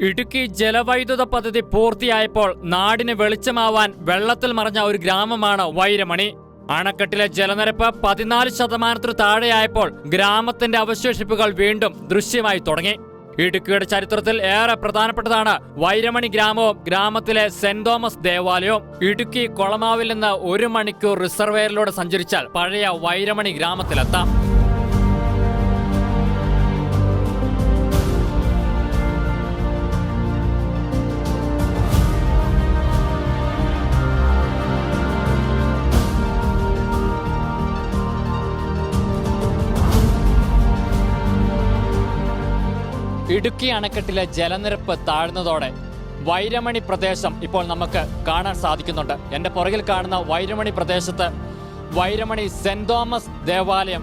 ഇടുക്കി ജലവൈദ്യുത പദ്ധതി പൂർത്തിയായപ്പോൾ നാടിന് വെളിച്ചമാവാൻ വെള്ളത്തിൽ മറഞ്ഞ ഒരു ഗ്രാമമാണ് വൈരമണി. അണക്കെട്ടിലെ ജലനിരപ്പ് 14% താഴെയായപ്പോൾ ഗ്രാമത്തിന്റെ അവശേഷിപ്പുകൾ വീണ്ടും ദൃശ്യമായി തുടങ്ങി. ഇടുക്കിയുടെ ചരിത്രത്തിൽ ഏറെ പ്രധാനപ്പെട്ടതാണ് വൈരമണി ഗ്രാമവും ഗ്രാമത്തിലെ സെന്റ് തോമസ് ദേവാലയവും. ഇടുക്കി കൊളമാവിൽ നിന്ന് 1 മണിക്കൂർ റിസർവെയറിലൂടെ സഞ്ചരിച്ചാൽ പഴയ വൈരമണി ഗ്രാമത്തിലെത്താം. ഇടുക്കി അണക്കെട്ടിലെ ജലനിരപ്പ് താഴ്ന്നതോടെ വൈരമണി പ്രദേശം ഇപ്പോൾ നമുക്ക് കാണാൻ സാധിക്കുന്നുണ്ട്. എൻ്റെ പുറകിൽ കാണുന്ന വൈരമണി പ്രദേശത്ത് വൈരമണി സെന്റ് തോമസ് ദേവാലയം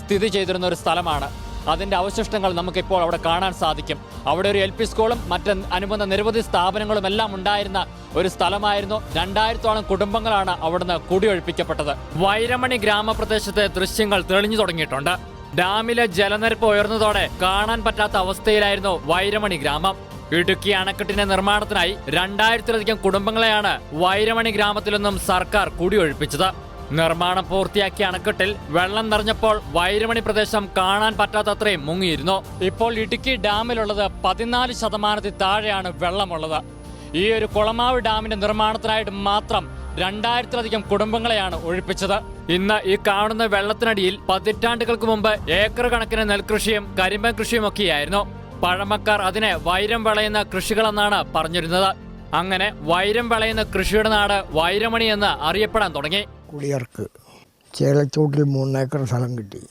സ്ഥിതി ചെയ്തിരുന്ന ഒരു സ്ഥലമാണ്. അതിൻ്റെ അവശിഷ്ടങ്ങൾ നമുക്കിപ്പോൾ അവിടെ കാണാൻ സാധിക്കും. അവിടെ ഒരു LP സ്കൂളും മറ്റ് അനുബന്ധ നിരവധി സ്ഥാപനങ്ങളും എല്ലാം ഉണ്ടായിരുന്ന ഒരു സ്ഥലമായിരുന്നു. 2000-ഓളം കുടുംബങ്ങളാണ് അവിടുന്ന് കുടിയൊഴിപ്പിക്കപ്പെട്ടത്. വൈരമണി ഗ്രാമപ്രദേശത്തെ ദൃശ്യങ്ങൾ തെളിഞ്ഞു തുടങ്ങിയിട്ടുണ്ട്. ഡാമിലെ ജലനിരപ്പ് ഉയർന്നതോടെ കാണാൻ പറ്റാത്ത അവസ്ഥയിലായിരുന്നു വൈരമണി ഗ്രാമം. ഇടുക്കി അണക്കെട്ടിന്റെ നിർമ്മാണത്തിനായി 2000-ലധികം കുടുംബങ്ങളെയാണ് വൈരമണി ഗ്രാമത്തിൽ നിന്നും സർക്കാർ കുടിയൊഴിപ്പിച്ചത്. നിർമ്മാണം പൂർത്തിയാക്കിയ അണക്കെട്ടിൽ വെള്ളം നിറഞ്ഞപ്പോൾ വൈരമണി പ്രദേശം കാണാൻ പറ്റാത്തത്രയും മുങ്ങിയിരുന്നു. ഇപ്പോൾ ഇടുക്കി ഡാമിലുള്ളത് 14% താഴെയാണ് വെള്ളമുള്ളത്. ഈ ഒരു കൊളമാവ് ഡാമിന്റെ നിർമ്മാണത്തിനായിട്ട് മാത്രം 2000-ലധികം കുടുംബങ്ങളെയാണ് ഒഴിപ്പിച്ചത്. ഇന്ന് ഈ കാണുന്ന വെള്ളത്തിനടിയിൽ പതിറ്റാണ്ടുകൾക്ക് മുമ്പ് ഏക്കർ കണക്കിന് നെൽകൃഷിയും കരിമ്പൻ കൃഷിയും ഒക്കെയായിരുന്നു. പഴമക്കാർ അതിനെ വൈരം വിളയുന്ന കൃഷികളെന്നാണ് പറഞ്ഞിരുന്നത്. അങ്ങനെ വൈരം വിളയുന്ന കൃഷിയുടെ നാട് വൈരമണി എന്ന് അറിയപ്പെടാൻ തുടങ്ങി. കുടിയർക്ക് ചേലച്ചൂട്ടിൽ 3 ഏക്കർ സ്ഥലം കിട്ടി.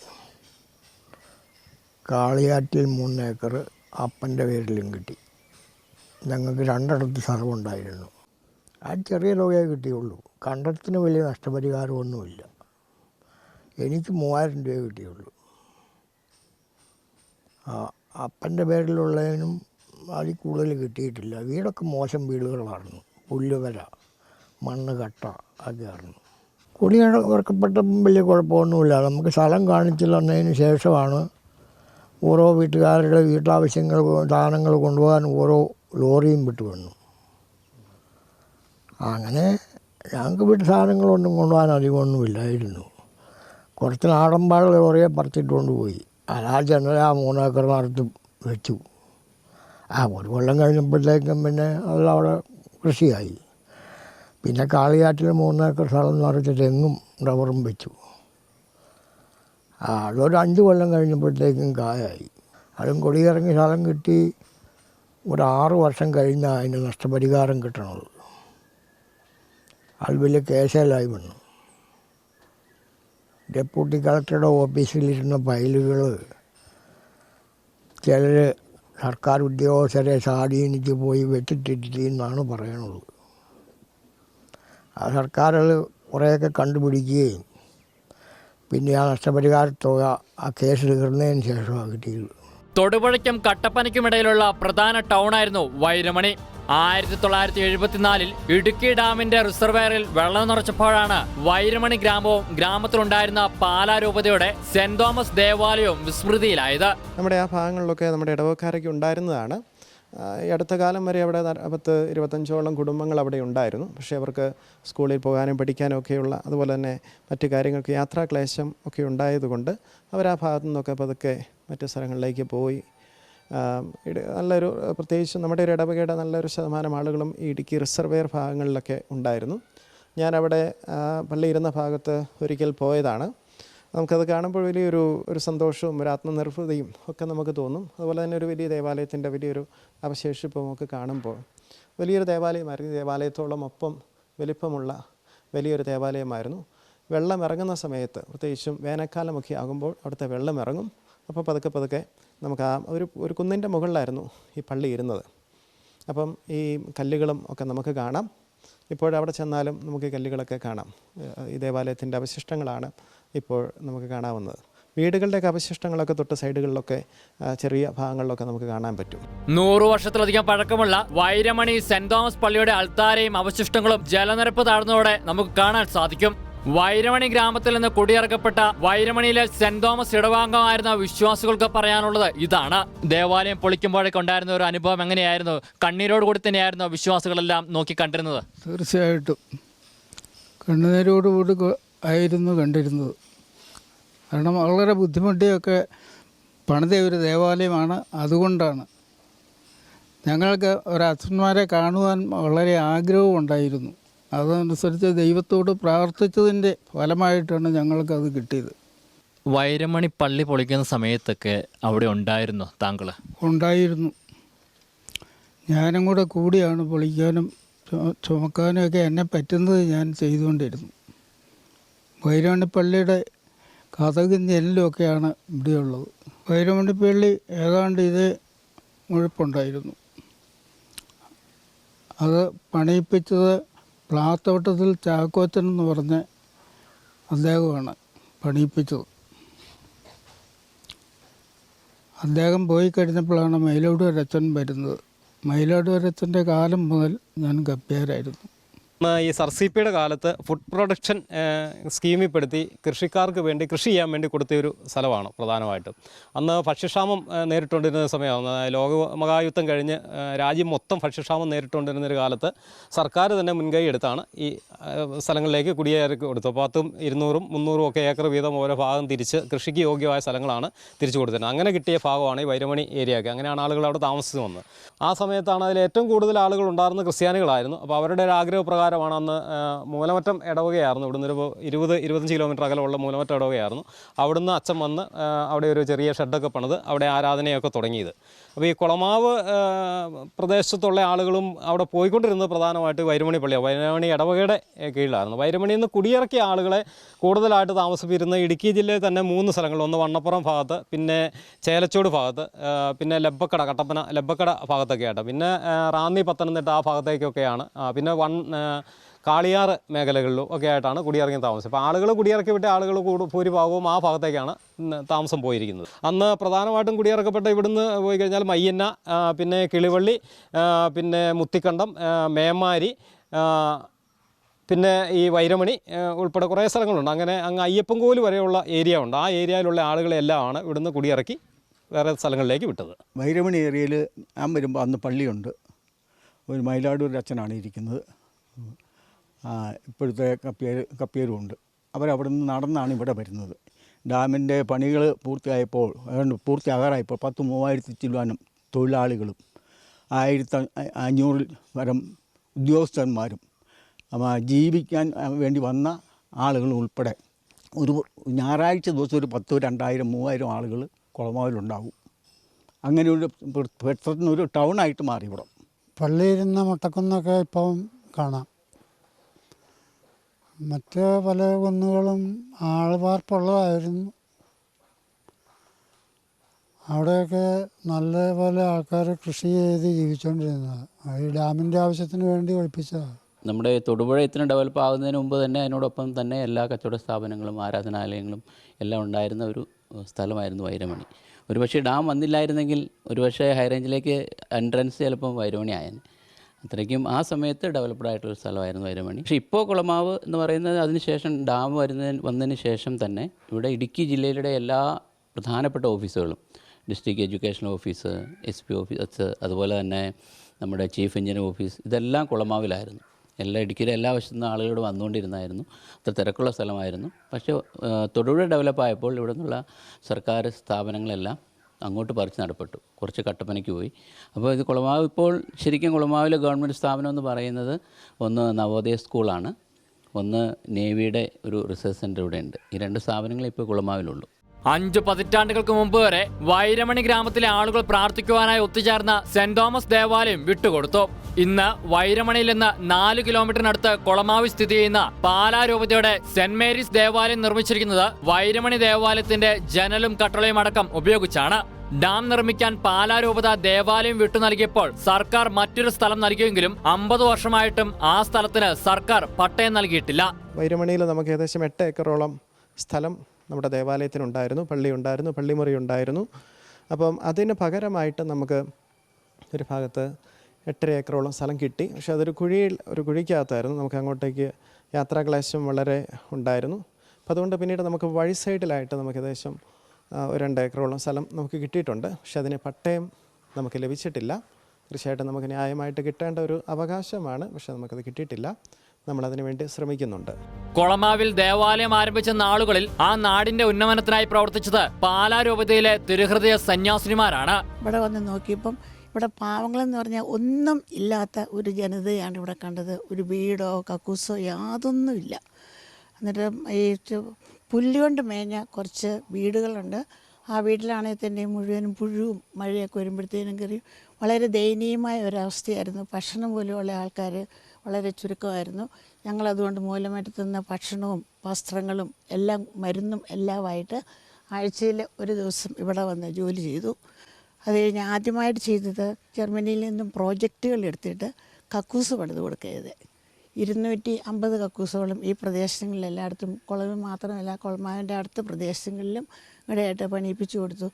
കാളിയാറ്റിൽ 3 ഏക്കർ അപ്പൻ്റെ പേരിലും കിട്ടി. ഞങ്ങൾക്ക് 2 സ്ഥലമുണ്ടായിരുന്നു. ആ ചെറിയ തുകയെ കിട്ടിയുള്ളൂ. കണ്ടത്തിന് വലിയ നഷ്ടപരിഹാരമൊന്നുമില്ല. എനിക്ക് 3000 രൂപയെ കിട്ടിയുള്ളൂ. അപ്പൻ്റെ പേരിലുള്ളതിനും അതിൽ കൂടുതൽ കിട്ടിയിട്ടില്ല. വീടൊക്കെ മോശം വീടുകളായിരുന്നു. പുല്ലുവര, മണ്ണ് കട്ട ഒക്കെയായിരുന്നു. കുടിയിറക്കപ്പെട്ടപ്പം വലിയ കുഴപ്പമൊന്നുമില്ല. നമുക്ക് സ്ഥലം കാണിച്ചു തന്നതിന് ശേഷമാണ് ഓരോ വീട്ടുകാരുടെ വീട്ടാവശ്യങ്ങൾ സാധനങ്ങൾ കൊണ്ടുപോകാൻ ഓരോ ലോറിയും വിട്ടു വന്നു. അങ്ങനെ ഞങ്ങൾക്ക് വീട്ടു സാധനങ്ങളൊന്നും കൊണ്ടുപോകാൻ അധികമൊന്നുമില്ലായിരുന്നു. കുറച്ച് നാടൻപാഴ ലോറിയെ പറിച്ചിട്ട് കൊണ്ടുപോയി. ആ ജനല 3 ഏക്കറിനടുത്ത് വെച്ചു. 1 കൊല്ലം കഴിഞ്ഞപ്പോഴത്തേക്കും പിന്നെ അതവിടെ കൃഷിയായി. പിന്നെ കാളിയാറ്റിൽ 3 ഏക്കർ സ്ഥലം നിറച്ച് തെങ്ങും റബ്ബറും വെച്ചു. അതൊരു 5 കൊല്ലം കഴിഞ്ഞപ്പോഴത്തേക്കും കായായി. അതും കൊടിയിറങ്ങി സ്ഥലം കിട്ടി. ഒരു 6 വർഷം കഴിഞ്ഞാൽ അതിന് നഷ്ടപരിഹാരം കിട്ടണത്. അത് വലിയ കേസിലായി വന്നു. ഡെപ്യൂട്ടി കളക്ടറുടെ ഓഫീസിലിരുന്ന ഫയലുകൾ ചിലർ സർക്കാർ ഉദ്യോഗസ്ഥരെ സ്വാധീനിച്ച് പോയി വെച്ചിട്ടില്ലെന്നാണ് പറയണത്. ആ സർക്കാരുകൾ കുറേയൊക്കെ കണ്ടുപിടിക്കുകയും പിന്നെ ആ നഷ്ടപരിഹാര തുക ആ കേസ് തീർന്നതിന് ശേഷമാണ് കിട്ടിയത്. തൊടുപുഴയ്ക്കും കട്ടപ്പനയ്ക്കുമിടയിലുള്ള പ്രധാന ടൗണായിരുന്നു വൈരമണി. 1974-ൽ ഇടുക്കി ഡാമിന്റെ റിസർവെയറിൽ വെള്ളം നിറച്ചപ്പോഴാണ് വൈരമണി ഗ്രാമവും ഗ്രാമത്തിലുണ്ടായിരുന്ന പാലാരൂപതയുടെ സെന്റ് തോമസ് ദേവാലയവും വിസ്മൃതിയിലായത്. നമ്മുടെ ആ ഭാഗങ്ങളിലൊക്കെ നമ്മുടെ ഇടവക്കാരൊക്കെ ഉണ്ടായിരുന്നതാണ്. ഈ അടുത്ത കാലം വരെ അവിടെ 25-ഓളം കുടുംബങ്ങൾ അവിടെ ഉണ്ടായിരുന്നു. പക്ഷേ അവർക്ക് സ്കൂളിൽ പോകാനും പഠിക്കാനും ഒക്കെയുള്ള അതുപോലെ തന്നെ മറ്റു കാര്യങ്ങൾക്ക് യാത്രാക്ലേശം ഒക്കെ ഉണ്ടായതുകൊണ്ട് അവർ ആ ഭാഗത്തു നിന്നൊക്കെ പതുക്കെ മറ്റു സ്ഥലങ്ങളിലേക്ക് പോയി. നല്ലൊരു പ്രത്യേകിച്ച് നമ്മുടെ ഒരു ഇടവകയുടെ നല്ലൊരു ശതമാനം ആളുകളും ഈ ഇടുക്കി റിസർവെയർ ഭാഗങ്ങളിലൊക്കെ ഉണ്ടായിരുന്നു. ഞാനവിടെ പള്ളി ഇരുന്ന ഭാഗത്ത് ഒരിക്കൽ പോയതാണ്. നമുക്കത് കാണുമ്പോൾ വലിയൊരു സന്തോഷവും ഒരു ആത്മനിർവൃതിയും ഒക്കെ നമുക്ക് തോന്നും. അതുപോലെ തന്നെ ഒരു വലിയ ദേവാലയത്തിൻ്റെ വലിയൊരു അവശേഷിപ്പും ഒക്കെ കാണുമ്പോൾ വലിയൊരു ദേവാലയമായിരുന്നു. ദേവാലയത്തോളം ഒപ്പം വലിപ്പമുള്ള വലിയൊരു ദേവാലയമായിരുന്നു. വെള്ളം ഇറങ്ങുന്ന സമയത്ത് പ്രത്യേകിച്ചും വേനൽക്കാലമൊക്കെ ആകുമ്പോൾ അവിടുത്തെ വെള്ളം ഇറങ്ങും. അപ്പോൾ പതുക്കെ നമുക്ക് ആ ഒരു കുന്നിൻ്റെ മുകളിലായിരുന്നു ഈ പള്ളി ഇരുന്നത്. അപ്പം ഈ കല്ലുകളും ഒക്കെ നമുക്ക് കാണാം. ഇപ്പോഴവിടെ ചെന്നാലും നമുക്ക് ഈ കല്ലുകളൊക്കെ കാണാം. ഈ ദേവാലയത്തിൻ്റെ അവശിഷ്ടങ്ങളാണ് ഇപ്പോൾ നമുക്ക് കാണാവുന്നത്. വീടുകളുടെയൊക്കെ അവശിഷ്ടങ്ങളൊക്കെ തൊട്ട് സൈഡുകളിലൊക്കെ ചെറിയ ഭാഗങ്ങളിലൊക്കെ നമുക്ക് കാണാൻ പറ്റും. 100 വർഷത്തിലധികം പഴക്കമുള്ള വൈരമണി സെന്റ് തോമസ് പള്ളിയുടെ അൾത്താരയും അവശിഷ്ടങ്ങളും ജലനിരപ്പ് താഴ്ന്നതോടെ നമുക്ക് കാണാൻ സാധിക്കും. വൈരമണി ഗ്രാമത്തിൽ നിന്ന് കുടിയിറക്കപ്പെട്ട വൈരമണിയിലെ സെന്റ് തോമസ് ഇടവാംഗമായിരുന്ന വിശ്വാസികൾക്ക് പറയാനുള്ളത് ഇതാണ്. ദേവാലയം പൊളിക്കുമ്പോഴൊക്കെ ഉണ്ടായിരുന്ന ഒരു അനുഭവം എങ്ങനെയായിരുന്നു? കണ്ണീരോട് കൂടി തന്നെയായിരുന്നു വിശ്വാസികളെല്ലാം നോക്കി കണ്ടിരുന്നത്? തീർച്ചയായിട്ടും കണ്ണുനീരോടുകൂടി ആയിരുന്നു കണ്ടിരുന്നത്. കാരണം വളരെ ബുദ്ധിമുട്ടിയൊക്കെ പണിത ഒരു ദേവാലയമാണ്. അതുകൊണ്ടാണ് ഞങ്ങൾക്ക് ഒരച്ഛന്മാരെ കാണുവാൻ വളരെ ആഗ്രഹവും ഉണ്ടായിരുന്നു. അതനുസരിച്ച് ദൈവത്തോട് പ്രാർത്ഥിച്ചതിൻ്റെ ഫലമായിട്ടാണ് ഞങ്ങൾക്കത് കിട്ടിയത്. വൈരമണി പള്ളി പൊളിക്കുന്ന സമയത്തൊക്കെ അവിടെ ഉണ്ടായിരുന്നു താങ്കൾ? ഉണ്ടായിരുന്നു. ഞാനും കൂടെ കൂടിയാണ് പൊളിക്കാനും ചുമക്കാനും ഒക്കെ എന്നെ പറ്റുന്നത് ഞാൻ ചെയ്തുകൊണ്ടിരുന്നു. വൈരമണി പള്ളിയുടെ കഥകും ജനലുമൊക്കെയാണ് ഇവിടെയുള്ളത്. വൈരമണി പള്ളി ഏതാണ്ട് ഇതേ മുഴുപ്പുണ്ടായിരുന്നു. അത് പണിയിപ്പിച്ചത് പ്ലാത്തോട്ടത്തിൽ ചാക്കോച്ചൻ എന്ന് പറഞ്ഞ അദ്ദേഹമാണ് പണിയിപ്പിച്ചത്. അദ്ദേഹം പോയി കഴിഞ്ഞപ്പോഴാണ് മയിലാടുവരച്ചൻ വരുന്നത്. മയിലാടുവരച്ചൻ്റെ കാലം മുതൽ ഞാൻ കപ്പ്യാരായിരുന്നു. ഈ സർസിപ്പിയുടെ കാലത്ത് ഫുഡ് പ്രൊഡക്ഷൻ സ്കീമിൽപ്പെടുത്തി കൃഷിക്കാർക്ക് വേണ്ടി കൃഷി ചെയ്യാൻ വേണ്ടി കൊടുത്തൊരു സ്ഥലമാണ് പ്രധാനമായിട്ടും. അന്ന് ഭക്ഷ്യക്ഷാമം നേരിട്ടുകൊണ്ടിരുന്ന സമയമാണ്. ലോകമഹായുദ്ധം കഴിഞ്ഞ് രാജ്യം മൊത്തം ഭക്ഷ്യക്ഷാമം നേരിട്ടുകൊണ്ടിരുന്നൊരു കാലത്ത് സർക്കാർ തന്നെ മുൻകൈ എടുത്താണ് ഈ സ്ഥലങ്ങളിലേക്ക് കുടിയേറി കൊടുത്തത്. 100, 200, 300 ഒക്കെ ഏക്കർ വീതം ഓരോ ഭാഗം തിരിച്ച് കൃഷിക്ക് യോഗ്യമായ സ്ഥലങ്ങളാണ് തിരിച്ചു കൊടുത്തിരുന്നത്. അങ്ങനെ കിട്ടിയ ഭാഗമാണ് ഈ വൈരമണി ഏരിയയൊക്കെ. അങ്ങനെയാണ് ആളുകൾ അവിടെ താമസിച്ചു വന്നത്. ആ സമയത്താണ് അതിൽ ഏറ്റവും കൂടുതൽ ആളുകൾ ഉണ്ടായിരുന്നത് ക്രിസ്ത്യാനികളായിരുന്നു. അപ്പോൾ അവരുടെ ഒരു ആഗ്രഹപ്രകാരമാണ് അന്ന് മൂലമറ്റം ഇടവകയായിരുന്നു. ഇവിടുന്ന് ഒരു 20-25 കിലോമീറ്റർ അകലമുള്ള മൂലമറ്റം ഇടവകയായിരുന്നു. അവിടുന്ന് അച്ഛൻ വന്ന് അവിടെ ഒരു ചെറിയ ഷെഡൊക്കെ പണിത് അവിടെ ആരാധനയൊക്കെ തുടങ്ങിയത്. അപ്പോൾ ഈ കുളമാവ് പ്രദേശത്തുള്ള ആളുകളും അവിടെ പോയിക്കൊണ്ടിരുന്നത് പ്രധാനമായിട്ട് വൈരമണി പള്ളിയാണ്. വൈരമണി ഇടവകയുടെ കീഴിലായിരുന്നു. വൈരമണിയിൽ നിന്ന് കുടിയിറക്കിയ ആളുകളെ കൂടുതലായിട്ട് താമസിപ്പിച്ചിരുന്ന ഇടുക്കി ജില്ലയിൽ തന്നെ 3 സ്ഥലങ്ങൾ. ഒന്ന് വണ്ണപ്പുറം ഭാഗത്ത്, പിന്നെ ചേലച്ചോട് ഭാഗത്ത്, പിന്നെ ലബ്ബക്കട, കട്ടപ്പന ലബ്ബക്കട ഭാഗത്തൊക്കെ ആയിട്ട്, പിന്നെ റാന്നി, പത്തനംതിട്ട ആ ഭാഗത്തേക്കൊക്കെയാണ്. പിന്നെ കാളിയാറ് മേഖലകളിലും ഒക്കെ ആയിട്ടാണ് കുടിയിറങ്ങി താമസം. അപ്പോൾ ആളുകൾ കുടിയിറക്കി വിട്ട ആളുകൾ ഭൂരിഭാഗവും ആ ഭാഗത്തേക്കാണ് താമസം പോയിരിക്കുന്നത്. അന്ന് പ്രധാനമായിട്ടും കുടിയിറക്കപ്പെട്ട ഇവിടുന്ന് പോയി കഴിഞ്ഞാൽ മയ്യന്ന, പിന്നെ കിളിവള്ളി, പിന്നെ മുത്തിക്കണ്ടം, മേമാരി, പിന്നെ ഈ വൈരമണി ഉൾപ്പെടെ കുറേ സ്ഥലങ്ങളുണ്ട്. അങ്ങനെ അങ്ങ് അയ്യപ്പൻകോല് വരെയുള്ള ഏരിയ ഉണ്ട്. ആ ഏരിയയിലുള്ള ആളുകളെല്ലാമാണ് ഇവിടുന്ന് കുടിയിറക്കി വേറെ സ്ഥലങ്ങളിലേക്ക് വിട്ടത്. വൈരമണി ഏരിയയിൽ ഞാൻ വരുമ്പോൾ അന്ന് പള്ളിയുണ്ട്. ഒരു മയിലാടൂർ അച്ഛനാണ് ഇരിക്കുന്നത്. ഇപ്പോഴത്തെ കപ്പിയരുമുണ്ട്. അവരവിടെ നിന്ന് നടന്നാണ് ഇവിടെ വരുന്നത്. ഡാമിൻ്റെ പണികൾ പൂർത്തിയാകാറായപ്പോൾ 10,000 ചില്ലുവാനും തൊഴിലാളികളും 1,500 വരം ഉദ്യോഗസ്ഥന്മാരും ജീവിക്കാൻ വേണ്ടി വന്ന ആളുകൾ ഉൾപ്പെടെ ഒരു ഞായറാഴ്ച ദിവസം ഒരു 10, 2,000, 3,000 ആളുകൾ കുളമാവിലുണ്ടാകും. അങ്ങനെ ഒരു പെട്ടെന്നൊരു ടൗണായിട്ട് മാറി ഇവിടെ. പള്ളിയിരുന്ന മുട്ടക്കുന്നൊക്കെ ഇപ്പം കാണാം. മറ്റ് പല കുന്നുകളും ആൾവാർപ്പുള്ളതായിരുന്നു. അവിടെയൊക്കെ നല്ലപോലെ ആൾക്കാർ കൃഷി ചെയ്ത് ജീവിച്ചുകൊണ്ടിരുന്നത്. ഈ ഡാമിൻ്റെ ആവശ്യത്തിന് വേണ്ടി ഒഴിപ്പിച്ചതാണ്. നമ്മുടെ തൊടുപുഴ ഇത്ര ഡെവലപ്പ് ആകുന്നതിന് മുമ്പ് തന്നെ അതിനോടൊപ്പം തന്നെ എല്ലാ കച്ചവട സ്ഥാപനങ്ങളും ആരാധനാലയങ്ങളും എല്ലാം ഉണ്ടായിരുന്ന ഒരു സ്ഥലമായിരുന്നു വൈരമണി. ഒരുപക്ഷെ ഡാം വന്നില്ലായിരുന്നെങ്കിൽ ഒരുപക്ഷെ ഹൈറേഞ്ചിലേക്ക് എൻട്രൻസ് ചിലപ്പം വൈരമണി ആയേനെ. അത്രയ്ക്കും ആ സമയത്ത് ഡെവലപ്ഡ് ആയിട്ടുള്ള സ്ഥലമായിരുന്നു വൈരമണി. പക്ഷേ ഇപ്പോൾ കുളമാവ് എന്ന് പറയുന്നത് അതിനുശേഷം ഡാം വന്നതിന് ശേഷം തന്നെ ഇവിടെ ഇടുക്കി ജില്ലയിലെ എല്ലാ പ്രധാനപ്പെട്ട ഓഫീസുകളും, district education office, SP office, അതുപോലെ തന്നെ നമ്മുടെ ചീഫ് എഞ്ചിനീയർ ഓഫീസ്, ഇതെല്ലാം കുളമാവിലായിരുന്നു. ഇടുക്കിയിലെ എല്ലാ വശത്തു നിന്ന് ആളുകളോട് വന്നുകൊണ്ടിരുന്നായിരുന്നു. അത്ര തിരക്കുള്ള സ്ഥലമായിരുന്നു. പക്ഷേ തൊടുപുഴ ഡെവലപ്പായപ്പോൾ ഇവിടെ നിന്നുള്ള സർക്കാർ സ്ഥാപനങ്ങളെല്ലാം അങ്ങോട്ട് പറിച്ച് നടപ്പെട്ടു. കുറച്ച് കട്ടപ്പനയ്ക്ക് പോയി. അപ്പോൾ ഇത് കുളമാവ് ഇപ്പോൾ ശരിക്കും കുളമാവിലെ ഗവൺമെൻറ് സ്ഥാപനം എന്ന് പറയുന്നത് ഒന്ന് നവോദയ സ്കൂളാണ്, ഒന്ന് നേവിയുടെ ഒരു റിസർച്ച് സെൻറ്റർ ഇവിടെ ഉണ്ട്. ഈ 2 സ്ഥാപനങ്ങൾ ഇപ്പോൾ കുളമാവിലുള്ളൂ. 5 പതിറ്റാണ്ടുകൾക്ക് മുമ്പ് വരെ വൈരമണി ഗ്രാമത്തിലെ ആളുകൾ പ്രാർത്ഥിക്കുവാനായി ഒത്തുചേർന്ന സെന്റ് തോമസ് ദേവാലയം വിട്ടുകൊടുത്തു. ഇന്ന് വൈരമണിയിൽ നിന്ന് 4 കിലോമീറ്ററിനടുത്ത് കുളമാവി സ്ഥിതി ചെയ്യുന്ന പാലാരൂപതയുടെ സെന്റ് മേരീസ് ദേവാലയം നിർമ്മിച്ചിരിക്കുന്നത് വൈരമണി ദേവാലയത്തിന്റെ ജനലും കട്ടളയും അടക്കം ഉപയോഗിച്ചാണ്. ഡാം നിർമ്മിക്കാൻ പാലാരൂപത ദേവാലയം വിട്ടു നൽകിയപ്പോൾ സർക്കാർ മറ്റൊരു സ്ഥലം നൽകിയെങ്കിലും 50 വർഷമായിട്ടും ആ സ്ഥലത്തിന് സർക്കാർ പട്ടയം നൽകിയിട്ടില്ല. വൈരമണിയിൽ നമുക്ക് ഏകദേശം 8 ഏക്കറോളം സ്ഥലം നമ്മുടെ ദേവാലയത്തിനുണ്ടായിരുന്നു. പള്ളിയുണ്ടായിരുന്നു, പള്ളിമുറി ഉണ്ടായിരുന്നു. അപ്പം അതിന് പകരമായിട്ട് നമുക്ക് ഒരു ഭാഗത്ത് 8 ഏക്കറോളം സ്ഥലം കിട്ടി. പക്ഷേ അതൊരു കുഴിക്കകത്തായിരുന്നു. നമുക്ക് അങ്ങോട്ടേക്ക് യാത്രാക്ലേശം വളരെ ഉണ്ടായിരുന്നു. അപ്പോൾ അതുകൊണ്ട് പിന്നീട് നമുക്ക് വഴി സൈഡിലായിട്ട് നമുക്ക് ഏകദേശം 2 ഏക്കറോളം സ്ഥലം നമുക്ക് കിട്ടിയിട്ടുണ്ട്. പക്ഷേ അതിന് പട്ടയം നമുക്ക് ലഭിച്ചിട്ടില്ല. തീർച്ചയായിട്ടും നമുക്ക് ന്യായമായിട്ട് കിട്ടേണ്ട ഒരു അവകാശമാണ്. പക്ഷേ നമുക്കത് കിട്ടിയിട്ടില്ല. നമ്മളതിനു വേണ്ടി ശ്രമിക്കുന്നുണ്ട്. കൊളമാവിൽ ദേവാലയം ആരംഭിച്ച നാളുകളിൽ ആ നാടിന്റെ ഉന്നമനത്തിനായി പ്രവർത്തിച്ചത് പാലാ രൂപതയിലെ തിരുഹൃദയ സന്യാസിനിമാരാണ്. ഇവിടെ വന്ന് നോക്കിയപ്പം ഇവിടെ പാവങ്ങളെന്ന് പറഞ്ഞാൽ ഒന്നും ഇല്ലാത്ത ഒരു ജനതയാണ് ഇവിടെ കണ്ടത്. ഒരു വീടോ കക്കൂസോ യാതൊന്നുമില്ല. എന്നിട്ട് ഈ പുല്ലുകൊണ്ട് മേഞ്ഞ കുറച്ച് വീടുകളുണ്ട്. ആ വീട്ടിലാണെങ്കിൽ തന്നെ മുഴുവനും പുഴുവും മഴയൊക്കെ വരുമ്പോഴത്തേനും കയറി വളരെ ദയനീയമായ ഒരവസ്ഥയായിരുന്നു. ഭക്ഷണം പോലെയുള്ള ആൾക്കാർ വളരെ ചുരുക്കമായിരുന്നു. ഞങ്ങളതുകൊണ്ട് മൂലമായിട്ട് തിന്ന ഭക്ഷണവും വസ്ത്രങ്ങളും എല്ലാം മരുന്നും എല്ലാമായിട്ട് ആഴ്ചയിൽ ഒരു ദിവസം ഇവിടെ വന്ന് ജോലി ചെയ്തു. അത് കഴിഞ്ഞ് ആദ്യമായിട്ട് ചെയ്തത് ജർമ്മനിയിൽ നിന്നും പ്രോജക്റ്റുകൾ എടുത്തിട്ട് കക്കൂസ് പണിത് കൊടുക്കരുത്. 250 കക്കൂസുകളും ഈ പ്രദേശങ്ങളിൽ എല്ലായിടത്തും, കുളവിൽ മാത്രമല്ല കുളമാവിൻ്റെ അടുത്ത പ്രദേശങ്ങളിലും ഇവിടെയായിട്ട് പണിയിപ്പിച്ചു കൊടുത്തു.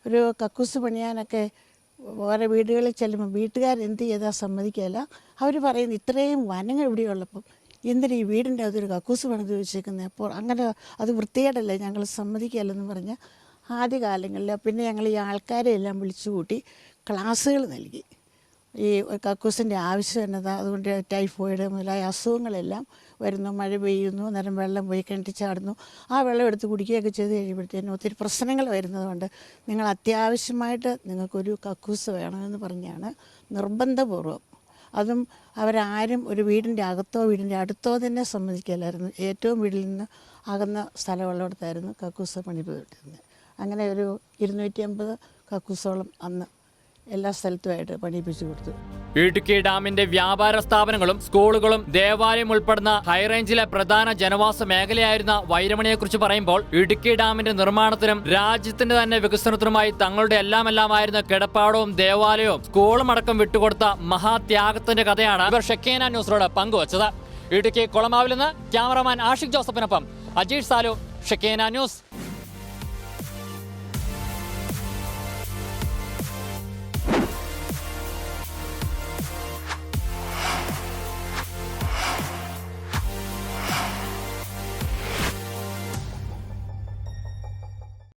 ഒരു കക്കൂസ് പണിയാനൊക്കെ വേറെ വീടുകളിൽ ചെല്ലുമ്പോൾ വീട്ടുകാരെന്ത് ചെയ്താൽ സമ്മതിക്കില്ല. അവർ പറയുന്നത് ഇത്രയും വനങ്ങൾ ഇവിടെയുള്ളപ്പം എന്തിനാ ഈ വീടിൻ്റെ അതൊരു കക്കൂസ് പണിത് വെച്ചേക്കുന്നത്, അപ്പോൾ അങ്ങനെ അത് വൃത്തികേടല്ലേ, ഞങ്ങൾ സമ്മതിക്കില്ലെന്ന് പറഞ്ഞ് ആദ്യകാലങ്ങളിൽ പിന്നെ ഞങ്ങൾ ഈ ആൾക്കാരെ എല്ലാം വിളിച്ചു കൂട്ടി ക്ലാസ്സുകൾ നൽകി. ഈ കക്കൂസിൻ്റെ ആവശ്യം എന്നതാ, അതുകൊണ്ട് ടൈഫോയിഡ് മുതലായ അസുഖങ്ങളെല്ലാം വരുന്നു. മഴ പെയ്യുന്നു, നേരം വെള്ളം പോയി കിണറ്റി ചാടുന്നു. ആ വെള്ളം എടുത്ത് കുടിക്കുകയൊക്കെ ചെയ്ത് കഴിയുമ്പോഴത്തേനും ഒത്തിരി പ്രശ്നങ്ങൾ വരുന്നതുകൊണ്ട് നിങ്ങൾ അത്യാവശ്യമായിട്ട് നിങ്ങൾക്കൊരു കക്കൂസ് വേണമെന്ന് പറഞ്ഞാണ് നിർബന്ധപൂർവ്വം. അതും അവരാരും ഒരു വീടിൻ്റെ അകത്തോ വീടിൻ്റെ അടുത്തോ തന്നെ സമ്മതിക്കില്ലായിരുന്നു. ഏറ്റവും വീട്ടിൽ നിന്ന് അകന്ന സ്ഥലമുള്ളിടത്തായിരുന്നു കക്കൂസ് പണിപ്പെട്ടിരുന്നത്. അങ്ങനെ ഒരു 250 കക്കൂസോളം അന്ന് എല്ലാ സ്ഥലത്തുമായിട്ട് പണിയിപ്പിച്ചു കൊടുത്തു. ഇടുക്കി ഡാമിന്റെ വ്യാപാര സ്ഥാപനങ്ങളും സ്കൂളുകളും ദേവാലയം ഉൾപ്പെടുന്ന ഹൈറേഞ്ചിലെ പ്രധാന ജനവാസ മേഖലയായിരുന്ന വൈരമണിയെക്കുറിച്ച് പറയുമ്പോൾ ഇടുക്കി ഡാമിന്റെ നിർമ്മാണത്തിനും രാജ്യത്തിന്റെ തന്നെ വികസനത്തിനുമായി തങ്ങളുടെ എല്ലാമായിരുന്ന കിടപ്പാടവും ദേവാലയവും സ്കൂളും അടക്കം വിട്ടുകൊടുത്ത മഹാത്യാഗത്തിന്റെ കഥയാണ് ഇവർ ഷെക്കേന ന്യൂസിനോട് പങ്കുവച്ചത്. ഇടുക്കി കൊളമാവിൽ നിന്ന് ക്യാമറമാൻ ആഷിഖ് ജോസഫിനൊപ്പം അജീഷ് സാലു, ഷെക്കേന ന്യൂസ്.